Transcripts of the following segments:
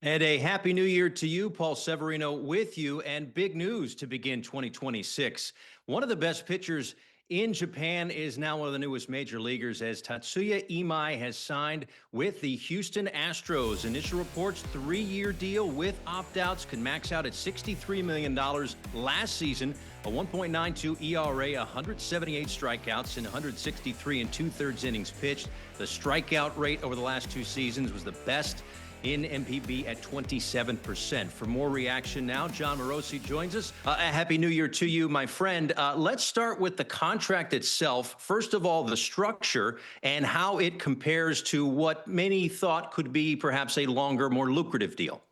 And a happy new year to you, Paul Severino, with you. And big news to begin 2026. One of the best pitchers in Japan is now one of the newest major leaguers, as Tatsuya Imai has signed with the Houston Astros. Initial reports, 3-year deal with opt-outs, can max out at $63 million last season. A 1.92 ERA, 178 strikeouts, and 163 and two-thirds innings pitched. The strikeout rate over the last 2 seasons was the best in MPB at 27%. For more reaction now, Jon Morosi joins us. A happy new year to you, my friend. Let's start with the contract itself. First of all, the structure and how it compares to what many thought could be perhaps a longer, more lucrative deal.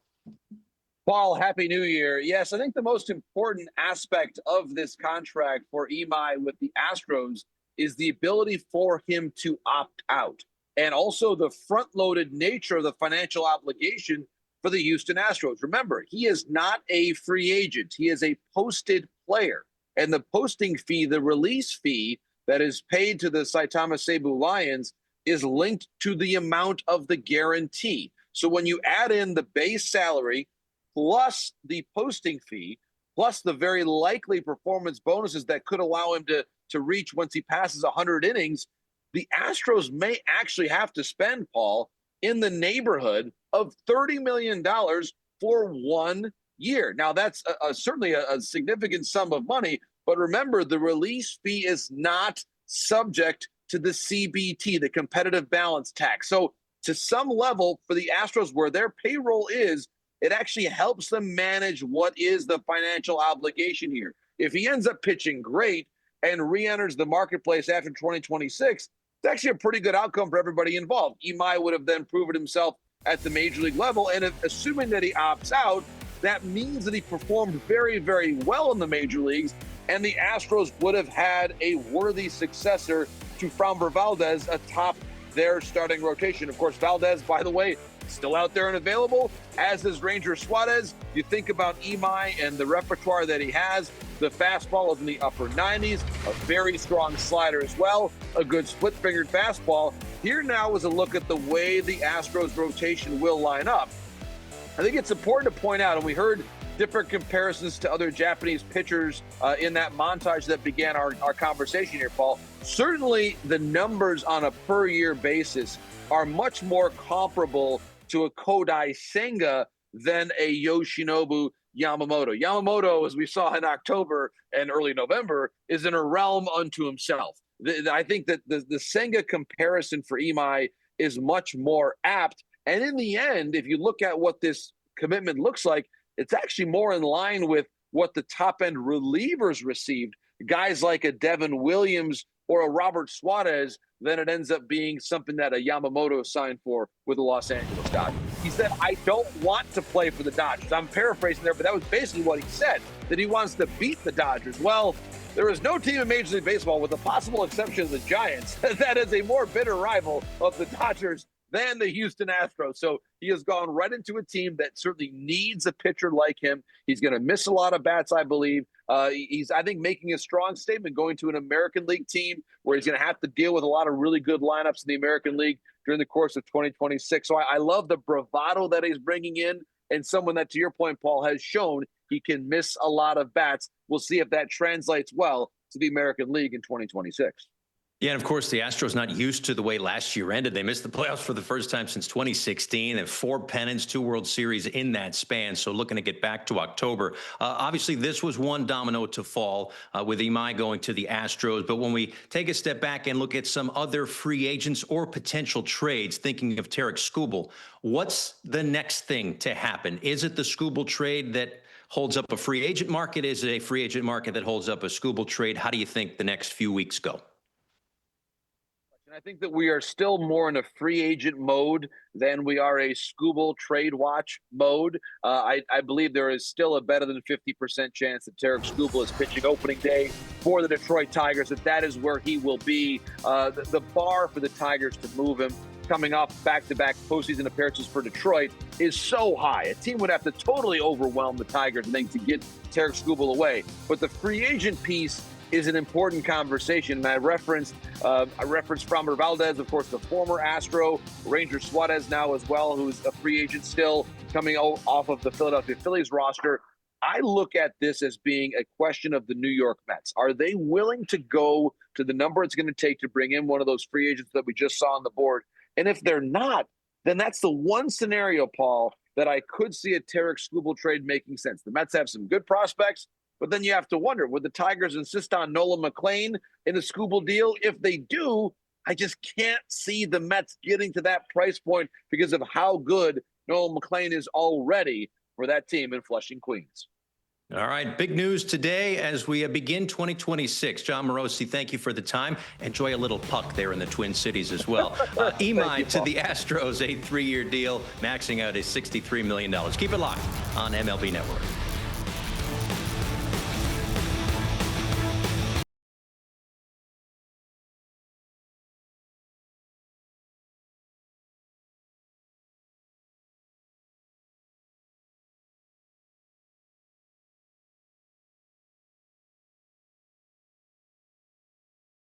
Paul, happy new year. Yes, I think the most important aspect of this contract for Imai with the Astros is the ability for him to opt out, and also the front-loaded nature of the financial obligation for the Houston Astros. Remember, he is not a free agent. He is a posted player. And the posting fee, the release fee that is paid to the Saitama Seibu Lions is linked to the amount of the guarantee. So when you add in the base salary plus the posting fee, plus the very likely performance bonuses that could allow him to reach once he passes 100 innings, the Astros may actually have to spend, Paul, in the neighborhood of $30 million for 1 year. Now, that's certainly a significant sum of money, but remember, the release fee is not subject to the CBT, the competitive balance tax. So to some level, for the Astros, where their payroll is, it actually helps them manage what is the financial obligation here. If he ends up pitching great and re-enters the marketplace after 2026, it's actually a pretty good outcome for everybody involved. Imai would have then proven himself at the major league level, and assuming that he opts out, that means that he performed very, very well in the major leagues, and the Astros would have had a worthy successor to Framber Valdez atop their starting rotation. Of course, Valdez, by the way, still out there and available, as is Ranger Suarez. You think about Imai and the repertoire that he has. The fastball is in the upper 90s, a very strong slider as well, a good split-fingered fastball. Here now is a look at the way the Astros rotation will line up. I think it's important to point out, and we heard different comparisons to other Japanese pitchers in that montage that began our conversation here, Paul. Certainly the numbers on a per-year basis are much more comparable to a Kodai Senga than a Yoshinobu Yamamoto. Yamamoto, as we saw in October and early November, is in a realm unto himself. I think that the Senga comparison for Imai is much more apt. And in the end, if you look at what this commitment looks like, it's actually more in line with what the top-end relievers received, guys like a Devin Williams or a Robert Suarez, than it ends up being something that a Yamamoto signed for with the Los Angeles Dodgers. He said, I don't want to play for the Dodgers. I'm paraphrasing there, but that was basically what he said, that he wants to beat the Dodgers. Well, there is no team in Major League Baseball, with the possible exception of the Giants, that is a more bitter rival of the Dodgers than the Houston Astros. So he has gone right into a team that certainly needs a pitcher like him. He's going to miss a lot of bats, I believe. He's, I think, making a strong statement going to an American League team where he's going to have to deal with a lot of really good lineups in the American League during the course of 2026. So I love the bravado that he's bringing in, and someone that, to your point, Paul, has shown he can miss a lot of bats. We'll see if that translates well to the American League in 2026. Yeah, and of course, the Astros not used to the way last year ended. They missed the playoffs for the first time since 2016, and 4 pennants, 2 World Series in that span. So looking to get back to October. Obviously, this was one domino to fall with Imai going to the Astros. But when we take a step back and look at some other free agents or potential trades, thinking of Tarik Skubal, what's the next thing to happen? Is it the Skubal trade that holds up a free agent market? Is it a free agent market that holds up a Skubal trade? How do you think the next few weeks go? I think that we are still more in a free agent mode than we are a Skubal trade watch mode. I believe there is still a better than 50% chance that Tarik Skubal is pitching opening day for the Detroit Tigers, that is where he will be. The bar for the Tigers to move him, coming off back-to-back postseason appearances for Detroit, is so high. A team would have to totally overwhelm the Tigers, I think, to get Tarik Skubal away. But the free agent piece is an important conversation. And I referenced Framber Valdez, of course, the former Astro, Ranger Suarez now as well, who's a free agent still. coming off of the Philadelphia Phillies roster. I look at this as being a question of the New York Mets. Are they willing to go to the number it's going to take to bring in one of those free agents that we just saw on the board? And if they're not, then that's the one scenario, Paul, that I could see a Tarek Skubal trade making sense. The Mets have some good prospects, but then you have to wonder, would the Tigers insist on Nolan McLean in a Skubal deal? If they do, I just can't see the Mets getting to that price point because of how good Nolan McLean is already for that team in Flushing, Queens. All right, big news today as we begin 2026. Jon Morosi, thank you for the time. Enjoy a little puck there in the Twin Cities as well. Imai to the Astros, a 3-year deal, maxing out at $63 million. Keep it locked on MLB Network.